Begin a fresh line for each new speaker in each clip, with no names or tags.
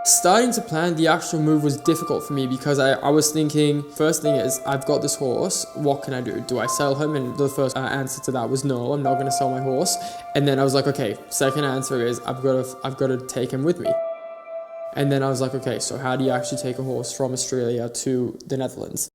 Starting to plan the actual move was difficult for me because I was thinking, first thing is, I've got this horse, what can I do? Do I sell him? And the first answer to that was no, I'm not going to sell my horse. And then I was like, okay, second answer is I've got to take him with me. And then I was like, okay, so how do you actually take a horse from Australia to the Netherlands?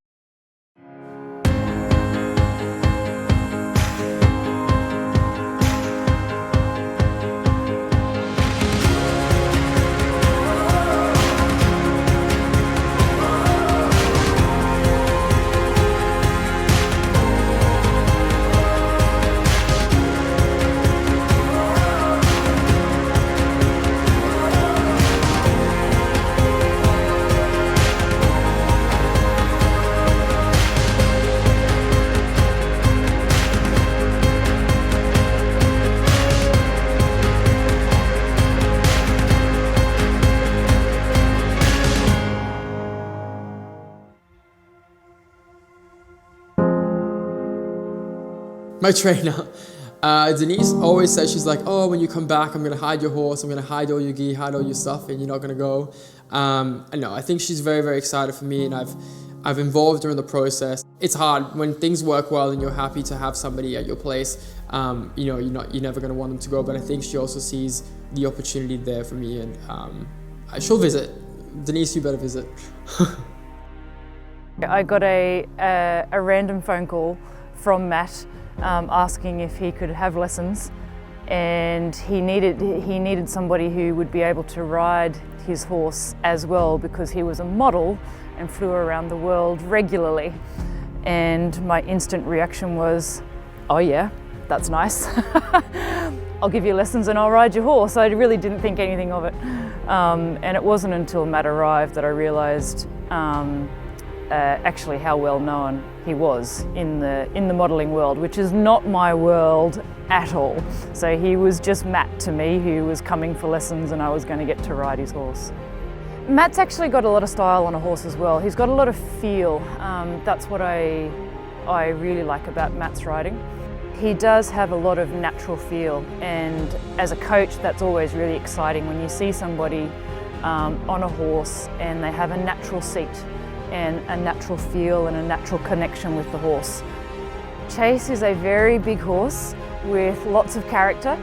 My trainer, Denise, always says, she's like, oh, when you come back, I'm going to hide your horse, I'm going to hide all your gi, hide all your stuff, and you're not going to go. And no, I think she's very, very excited for me, and I've involved her in the process. It's hard when things work well and you're happy to have somebody at your place. You know, you're never going to want them to go, but I think she also sees the opportunity there for me, and she'll visit. Denise, you better visit.
I got a random phone call from Matt asking if he could have lessons, and he needed somebody who would be able to ride his horse as well, because he was a model and flew around the world regularly. And my instant reaction was, oh yeah, that's nice. I'll give you lessons and I'll ride your horse. I really didn't think anything of it. And it wasn't until Matt arrived that I realised actually how well known he was in the modelling world, which is not my world at all. So he was just Matt to me, who was coming for lessons, and I was going to get to ride his horse. Matt's actually got a lot of style on a horse as well. He's got a lot of feel. That's what I really like about Matt's riding. He does have a lot of natural feel, and as a coach, that's always really exciting when you see somebody on a horse and they have a natural seat and a natural feel and a natural connection with the horse. Chase is a very big horse with lots of character.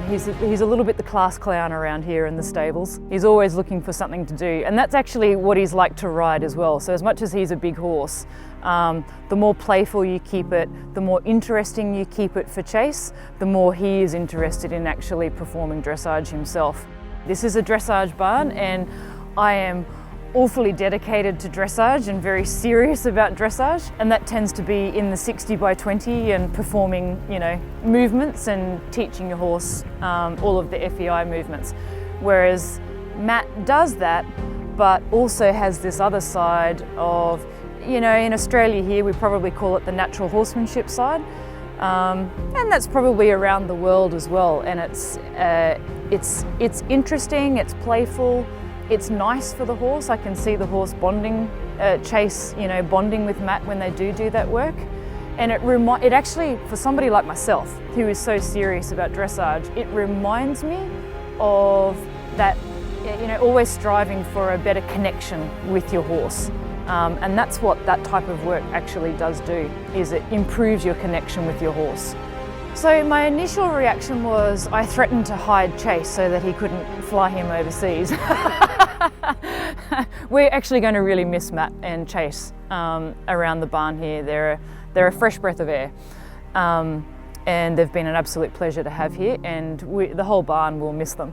He's a little bit the class clown around here in the stables. He's always looking for something to do, and that's actually what he's like to ride as well. So as much as he's a big horse, the more playful you keep it, the more interesting you keep it for Chase, the more he is interested in actually performing dressage himself. This is a dressage barn, and I am awfully dedicated to dressage and very serious about dressage, and that tends to be in the 60 by 20 and performing, you know, movements and teaching your horse all of the FEI movements. Whereas Matt does that, but also has this other side of, you know, in Australia here we probably call it the natural horsemanship side, and that's probably around the world as well. And it's interesting, it's playful. It's nice for the horse. I can see the horse bonding, Chase, you know, bonding with Matt when they do that work. And it actually, for somebody like myself, who is so serious about dressage, it reminds me of that, you know, always striving for a better connection with your horse. And that's what that type of work actually does do, is it improves your connection with your horse. So my initial reaction was I threatened to hide Chase so that he couldn't fly him overseas. We're actually going to really miss Matt and Chase around the barn here. They're a fresh breath of air, and they've been an absolute pleasure to have here, and the whole barn will miss them.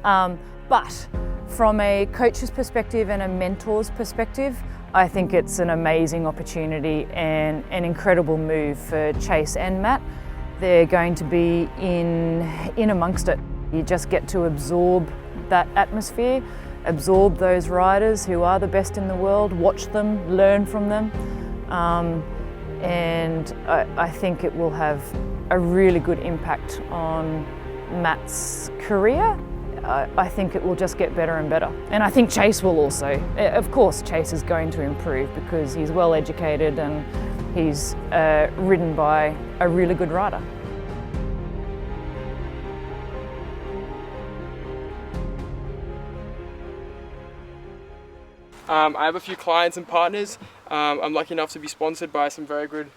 But from a coach's perspective and a mentor's perspective, I think it's an amazing opportunity and an incredible move for Chase and Matt. They're going to be in amongst it. You just get to absorb that atmosphere, absorb those riders who are the best in the world, watch them, learn from them. And I think it will have a really good impact on Matt's career. I think it will just get better and better. And I think Chase will also. Of course, Chase is going to improve because he's well educated and he's ridden by a really good rider.
I have a few clients and partners. I'm lucky enough to be sponsored by some very good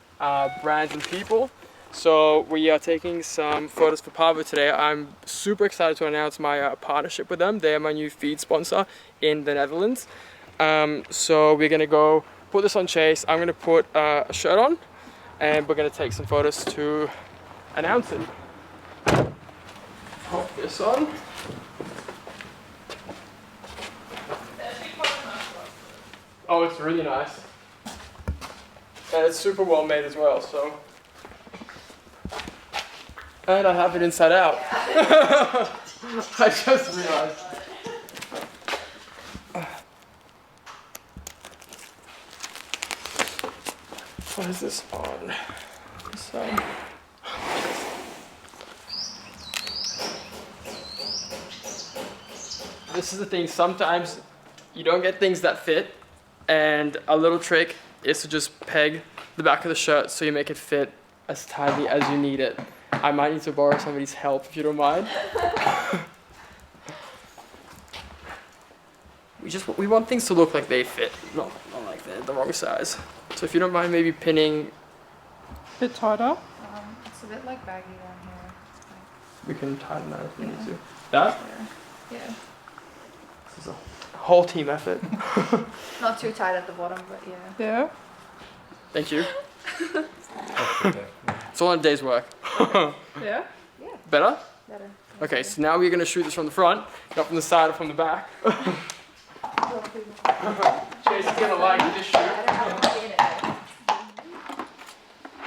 brands and people. So we are taking some photos for Pavo today. I'm super excited to announce my partnership with them. They are my new feed sponsor in the Netherlands. So we're gonna go put this on Chase. I'm gonna put a shirt on and we're gonna take some photos to announce it. Pop this on. Oh, it's really nice. And it's super well made as well, so. And I have it inside out. I just realized. What is this on? This side. This is the thing, sometimes you don't get things that fit, and a little trick is to just peg the back of the shirt so you make it fit as tightly as you need it. I might need to borrow somebody's help if you don't mind. We want things to look like they fit, not like they're the wrong size. So if you don't mind maybe pinning
A bit tighter.
It's a bit like baggy down here.
we can tighten that if we need to. That?
Yeah.
This is a whole team effort.
Not too tight at the bottom, but yeah.
Yeah.
Thank you. It's all in a day's work.
Yeah.
Better?
Better.
Okay, so now we're going to shoot this from the front, not from the side or from the back. Chase is going to like this shoot.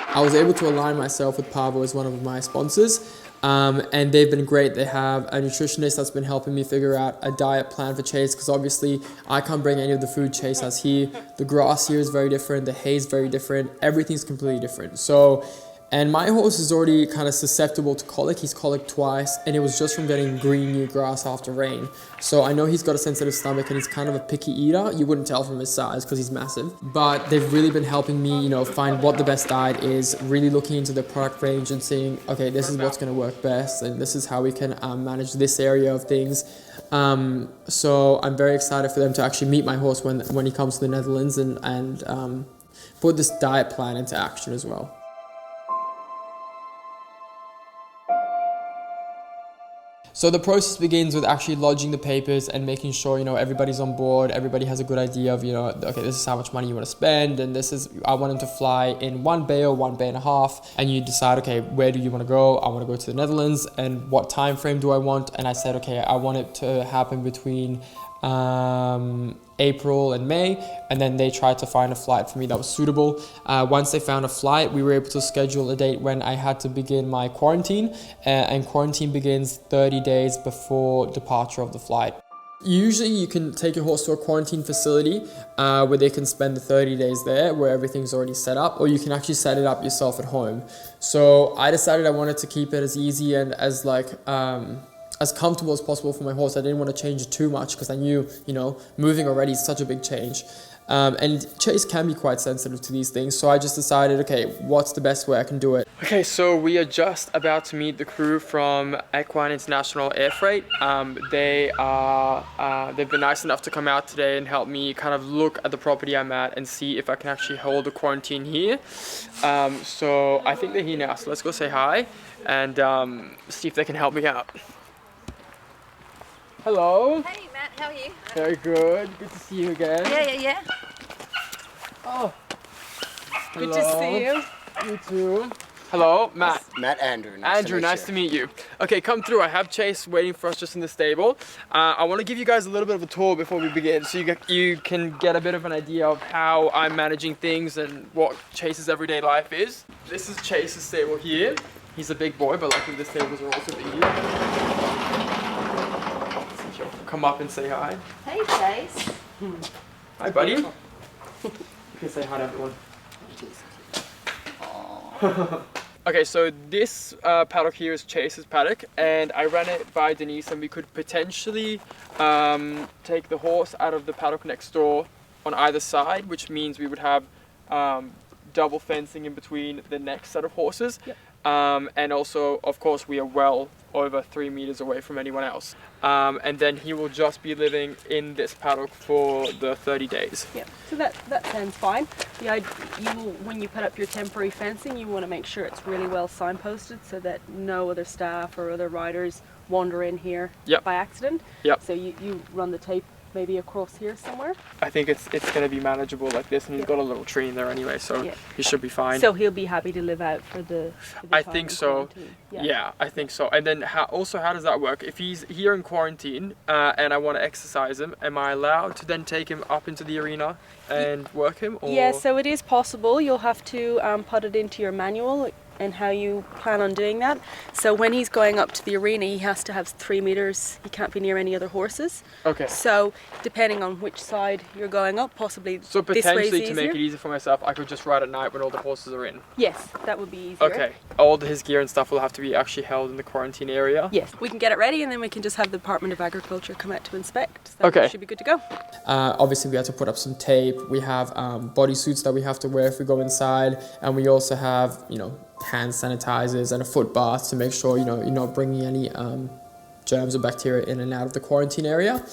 I was able to align myself with Pavo as one of my sponsors, and they've been great. They have a nutritionist that's been helping me figure out a diet plan for Chase, because obviously I can't bring any of the food Chase has here. The grass here is very different, the hay is very different, everything's completely different. So, and my horse is already kind of susceptible to colic. He's colicked twice, and it was just from getting green new grass after rain. So I know he's got a sensitive stomach and he's kind of a picky eater. You wouldn't tell from his size because he's massive. But they've really been helping me, you know, find what the best diet is, really looking into the product range and seeing, okay, this is what's going to work best, and this is how we can manage this area of things. So I'm very excited for them to actually meet my horse when he comes to the Netherlands and put this diet plan into action as well. So the process begins with actually lodging the papers and making sure, you know, everybody's on board, everybody has a good idea of, you know, okay, this is how much money you want to spend, and this is, I want him to fly in 1 bay or 1 bay and a half, and you decide, okay, where do you want to go? I want to go to the Netherlands, and what time frame do I want? And I said, okay, I want it to happen between April and May, and then they tried to find a flight for me that was suitable. Once they found a flight, we were able to schedule a date when I had to begin my quarantine, and quarantine begins 30 days before departure of the flight. Usually you can take your horse to a quarantine facility where they can spend the 30 days there, where everything's already set up, or you can actually set it up yourself at home. So I decided I wanted to keep it as easy and as as comfortable as possible for my horse. I didn't want to change it too much because I knew, you know, moving already is such a big change. And Chase can be quite sensitive to these things, so I just decided, okay, what's the best way I can do it? Okay, so we are just about to meet the crew from Equine International Air Freight. They've been nice enough to come out today and help me kind of look at the property I'm at and see if I can actually hold the quarantine here. So I think they're here now, so let's go say hi and see if they can help me out. Hello.
Hey Matt, how are you?
Very good. Good to see you again.
Yeah.
Oh.
Good to see you.
You too. Hello, Matt.
Matt Andrew.
Nice to meet you. Okay, come through. I have Chase waiting for us just in the stable. I want to give you guys a little bit of a tour before we begin, so you can get a bit of an idea of how I'm managing things and what Chase's everyday life is. This is Chase's stable here. He's a big boy, but luckily the stables are also big here. Come up and say hi.
Hey Chase.
Hi, buddy. You can say hi to everyone. Okay, so this paddock here is Chase's paddock, and I ran it by Denise, and we could potentially take the horse out of the paddock next door on either side, which means we would have double fencing in between the next set of horses. Yep. And also, of course, we are well over 3 meters away from anyone else. And then he will just be living in this paddock for the 30 days.
Yeah, so that sounds fine. When you put up your temporary fencing, you want to make sure it's really well signposted so that no other staff or other riders wander in here by accident.
Yep.
So you run the tape maybe across here somewhere.
I think it's going to be manageable like this, and he's got a little tree in there anyway, so he should be fine.
So he'll be happy to live out for the
I
time
think
in
so.
quarantine.
Yeah, I think so. And then how does that work? If he's here in quarantine and I want to exercise him, am I allowed to then take him up into the arena and work him? Or?
Yeah, so it is possible. You'll have to put it into your manual and how you plan on doing that. So when he's going up to the arena, he has to have 3 meters. He can't be near any other horses.
Okay.
So depending on which side you're going up, possibly
So
this way's
potentially to
easier.
make it easy for myself, I could just ride at night when all the horses are in.
Yes, that would be easier.
Okay. All his gear and stuff will have to be actually held in the quarantine area.
Yes, we can get it ready and then we can just have the Department of Agriculture come out to inspect. So
Okay.
we should be good to go.
Obviously, we have to put up some tape. We have bodysuits that we have to wear if we go inside, and we also have, hand sanitizers and a foot bath to make sure, you're not bringing any germs or bacteria in and out of the quarantine area.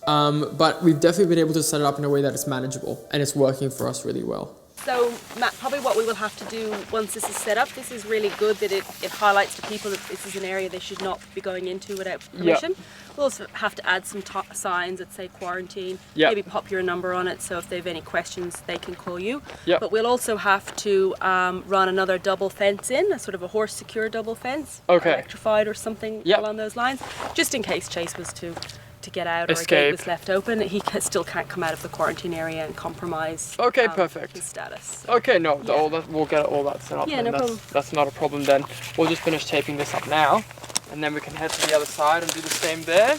But we've definitely been able to set it up in a way that it's manageable, and it's working for us really well.
So Matt, probably what we will have to do once this is set up, this is really good that it highlights to people that this is an area they should not be going into without permission. We'll also have to add some signs that say quarantine, maybe pop your number on it so if they have any questions they can call you. But we'll also have to run another double fence in, a sort of a horse secure double fence, electrified or something along those lines, just in case Chase was to get out or a gate was left open. He still can't come out of the quarantine area and compromise
Perfect.
his status.
Okay, no, we'll get all that set up.
Yeah, no problem.
That's not a problem then. We'll just finish taping this up now, and then we can head to the other side and do the same there.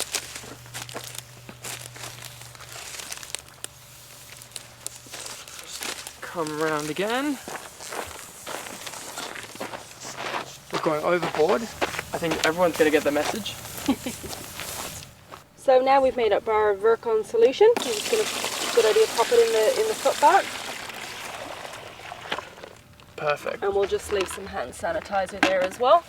Just come around again. We're going overboard. I think everyone's going to get the message.
So now we've made up our Virkon solution. We're just going to, good idea, pop it in the foot bath.
Perfect.
And we'll just leave some hand sanitizer there as well.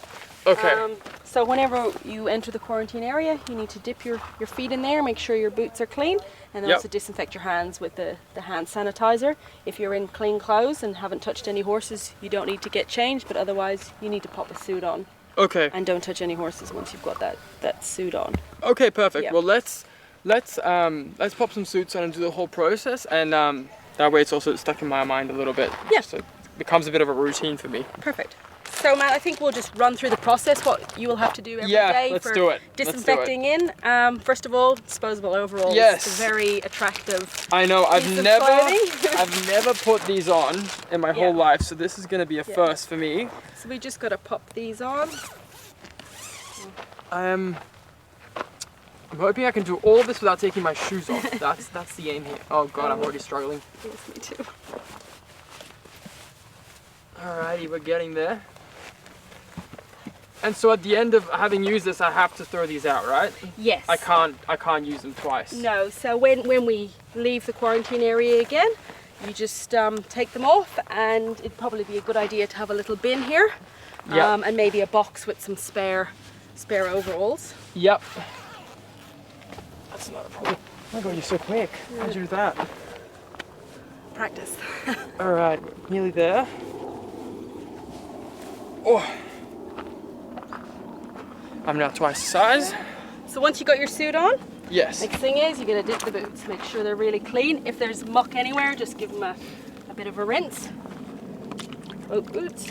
Okay.
So whenever you enter the quarantine area, you need to dip your feet in there, make sure your boots are clean, and then also disinfect your hands with the hand sanitizer. If you're in clean clothes and haven't touched any horses, you don't need to get changed, but otherwise you need to pop a suit on.
Okay.
And don't touch any horses once you've got that suit on.
Okay, perfect.
Yeah.
Well, let's pop some suits on and do the whole process, and that way it's also stuck in my mind a little bit.
Yeah.
So it becomes a bit of a routine for me.
Perfect. So Matt, I think we'll just run through the process, what you will have to do every day
let's
for
do it.
disinfecting in. First of all, disposable overalls.
Yes.
It's a very attractive
I know,
piece of clothing.
I've never put these on in my whole life, so this is going to be a first for me.
So we just got to pop these on.
I'm hoping I can do all of this without taking my shoes off. That's the aim here. Oh god, I'm already struggling.
Yes, me too.
Alrighty, we're getting there. And so at the end of having used this, I have to throw these out, right?
Yes.
I can't use them twice.
No, so when we leave the quarantine area again, you just take them off, and it'd probably be a good idea to have a little bin here. And maybe a box with some spare overalls.
Yep. That's not a problem. Oh my god, you're so quick. How'd you do that?
Practice.
Alright, nearly there. Oh. I'm now twice the size.
So once you got your suit on,
yes.
next thing is you're going to dip the boots. Make sure they're really clean. If there's muck anywhere, just give them a bit of a rinse. Both boots.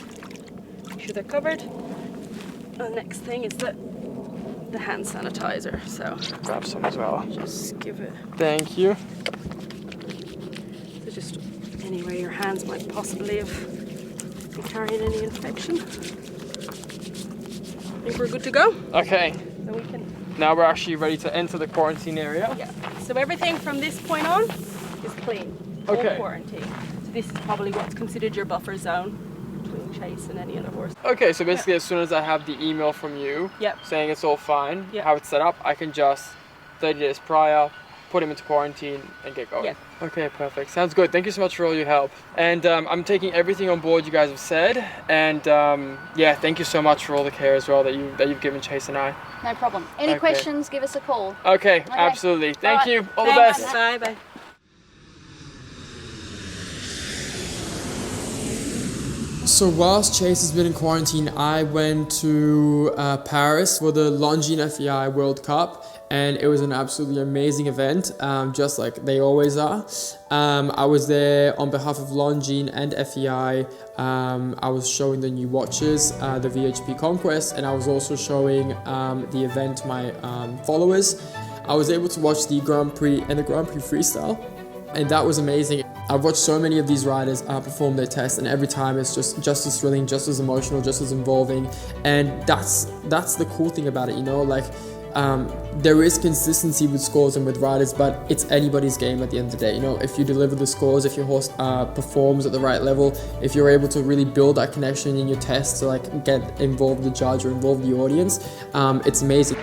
Make sure they're covered. And the next thing is the hand sanitizer. So
Grab some as well.
just give it.
Thank you.
So just anywhere your hands might possibly have been carrying any infection. I think we're good to go.
Okay.
So we can.
Now we're actually ready to enter the quarantine area.
Yeah. So everything from this point on is clean.
Okay.
All quarantine. So this is probably what's considered your buffer zone between Chase and any other horse.
Okay, so basically as soon as I have the email from you saying it's all fine, how it's set up, I can just 30 days prior put him into quarantine and get going.
Yeah.
Okay, perfect. Sounds good. Thank you so much for all your help. And I'm taking everything on board you guys have said. And yeah, thank you so much for all the care as well that you've given Chase and I.
No problem. Any
Okay.
questions, give us a call.
Okay, absolutely. Thank
right.
you. All the
Thanks.
best.
Bye bye.
So whilst Chase has been in quarantine, I went to Paris for the Longines FEI World Cup, and it was an absolutely amazing event, just like they always are. I was there on behalf of Longines and FEI. I was showing the new watches, the VHP Conquest, and I was also showing the event to my followers. I was able to watch the Grand Prix and the Grand Prix Freestyle, and that was amazing. I've watched so many of these riders perform their tests, and every time it's just as thrilling, just as emotional, just as involving. And that's the cool thing about it, you know, like there is consistency with scores and with riders, but it's anybody's game at the end of the day. You know, if you deliver the scores, if your horse performs at the right level, if you're able to really build that connection in your tests to like get involved the judge or involve the audience, it's amazing.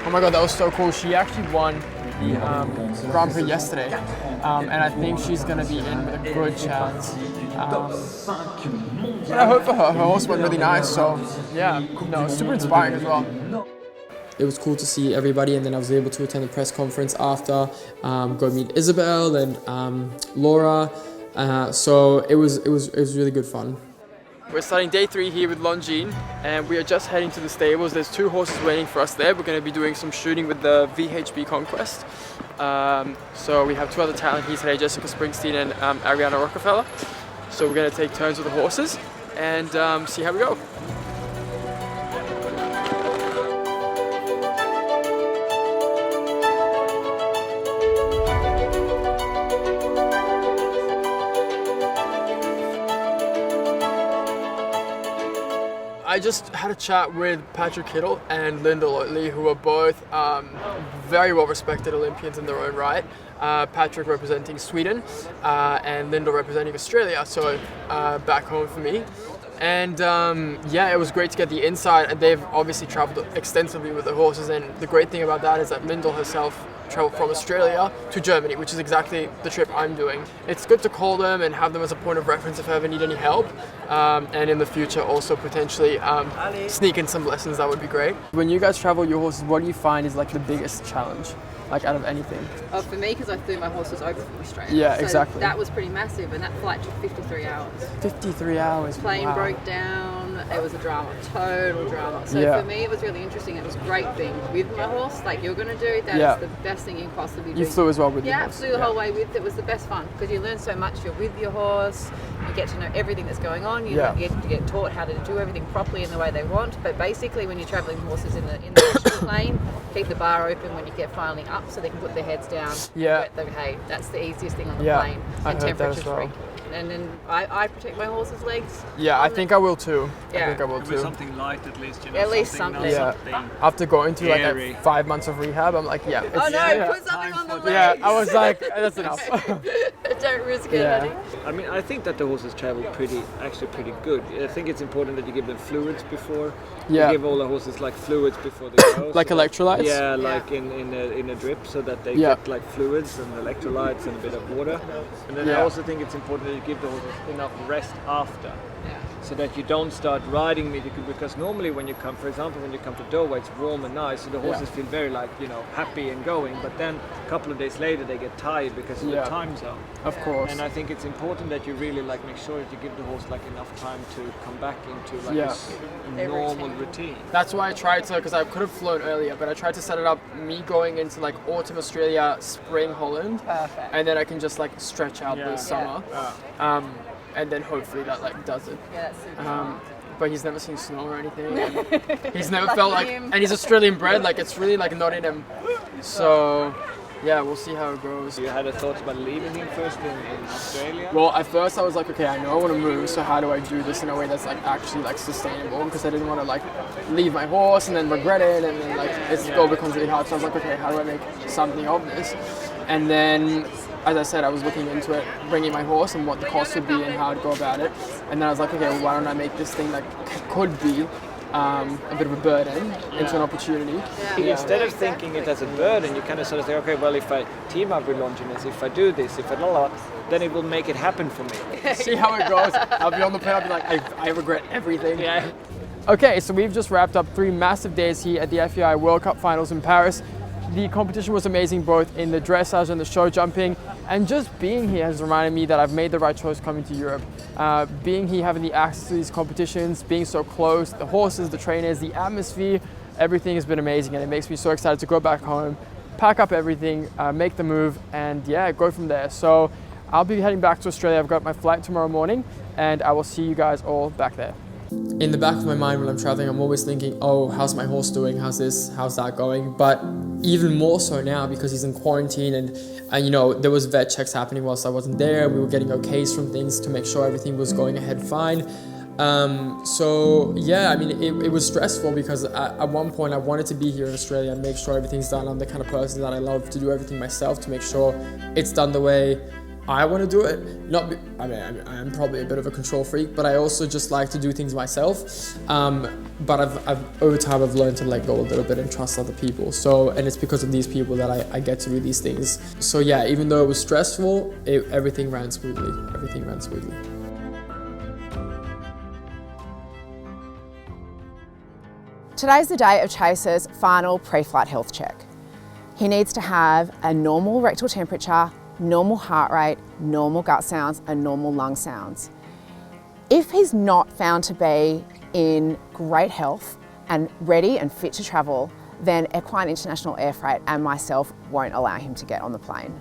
Oh my god, that was so cool. She actually won the Grand Prix yesterday, and I think she's going to be in with a good chance. But I hope for her. Her horse went really nice, so yeah, no, super inspiring as well. It was cool to see everybody, and then I was able to attend the press conference after, go meet Isabel and Laura. So it was really good fun. We're starting day 3 here with Longines, and we are just heading to the stables. There's 2 horses waiting for us there. We're going to be doing some shooting with the VHP Conquest. So we have 2 other talent here today, Jessica Springsteen and Ariana Rockefeller. So we're going to take turns with the horses and see how we go. I just had a chat with Patrick Kittle and Linda Lotley, who are both very well respected Olympians in their own right. Patrick representing Sweden and Linda representing Australia, so back home for me. And yeah, it was great to get the insight, and they've obviously traveled extensively with the horses, and the great thing about that is that Linda herself traveled from Australia to Germany, which is exactly the trip I'm doing. It's good to call them and have them as a point of reference if I ever need any help, and in the future also potentially sneak in some lessons. That would be great. When you guys travel your horses, what do you find is like the biggest challenge, like out of anything?
For me, because I flew my horses over from Australia.
Yeah,
so
exactly.
That was pretty massive, and that flight took 53 hours.
53 hours.
Plane
wow.
broke down. It was a drama, total drama. So
Yeah.
for me, it was really interesting. It was great being with my horse, like you're going to do. That
Yeah.
is the best thing you can possibly do.
You flew as well with your
Yeah,
horse.
flew the whole way with. It was the best fun because you learn so much. You're with your horse. You get to know everything that's going on. You get to get taught how to do everything properly in the way they want. But basically, when you're traveling horses in the national plane, keep the bar open when you get finally up, so they can put their heads down.
Yeah.
Wet the hay. That's the easiest thing on the
Yeah,
plane.
I
And
heard that as
temperature
well.
free. And then I protect my horse's legs.
Yeah, I think I will too. I
Yeah.
think I will
With
too.
something light at least, you know.
At least
not
something.
Yeah.
something
After going through like
Airy.
5 months of rehab, I'm like, yeah.
Oh
it's-
no,
yeah.
put something on the legs.
Yeah, I was like, that's enough.
Don't risk it,
Yeah.
honey.
I mean, I think that the horses travel pretty good. I think it's important that you give them fluids before.
Yeah.
You give all the horses like fluids before they go.
Like
so that-
electrolytes?
Yeah, like in a drip, so that they
Yeah.
get like fluids and electrolytes and a bit of water. And then I
Yeah.
also think it's important that you give the horses enough rest after. So that you don't start riding immediately, because normally when you come, for example, when you come to Doha, it's warm and nice, so the horses feel very like, you know, happy and going, but then a couple of days later they get tired because of
Yeah.
the time zone.
Of course.
And I think it's important that you really like make sure that you give the horse like enough time to come back into like
Yeah.
a normal routine.
That's why I tried to, because I could have flown earlier, but I tried to set it up, me going into like autumn Australia, spring Holland,
Perfect.
and then I can just like stretch out
Yeah.
the summer, and then hopefully that like does it.
Yeah, that's super.
But he's never seen snow or anything. He's never felt like,
him.
and he's Australian bred, like it's really like not in him. So yeah, we'll see how it goes.
You had a thought about leaving him first in Australia?
Well, at first I was like, okay, I know I want to move, so how do I do this in a way that's like actually like sustainable? Because I didn't want to like leave my horse and then regret it, and then like it still becomes really hard. So I was like, okay, how do I make something of this? And then, as I said, I was looking into it, bringing my horse and what the cost would be and how I'd go about it. And then I was like, okay, well, why don't I make this thing that could be a bit of a burden into an opportunity.
Instead of thinking it as a burden, you kind of sort of think, okay, well, if I team up with Longinus, if I do this, if I then it will make it happen for me.
See how it goes. I'll be on the plane, I'll be like, I regret everything. Yeah. Okay, so we've just wrapped up 3 massive days here at the FEI World Cup finals in Paris. The competition was amazing, both in the dressage and the show jumping, and just being here has reminded me that I've made the right choice coming to Europe. Being here, having the access to these competitions, being so close, the horses, the trainers, the atmosphere, everything has been amazing, and it makes me so excited to go back home, pack up everything, make the move, and yeah, go from there. So I'll be heading back to Australia. I've got my flight tomorrow morning, and I will see you guys all back there. In the back of my mind when I'm traveling, I'm always thinking, oh, how's my horse doing? How's this? How's that going? But even more so now because he's in quarantine and you know, there was vet checks happening whilst I wasn't there. We were getting okays from things to make sure everything was going ahead fine. So yeah, I mean, it was stressful because at one point I wanted to be here in Australia and make sure everything's done. I'm the kind of person that I love to do everything myself to make sure it's done the way I want to do it. I'm probably a bit of a control freak, but I also just like to do things myself. But I've over time I've learned to let go a little bit and trust other people. So, and it's because of these people that I get to do these things. So yeah, even though it was stressful, everything ran smoothly. Everything ran smoothly.
Today's the day of Chaser's final pre-flight health check. He needs to have a normal rectal temperature, normal heart rate, normal gut sounds, and normal lung sounds. If he's not found to be in great health and ready and fit to travel, then Equine International Air Freight and myself won't allow him to get on the plane.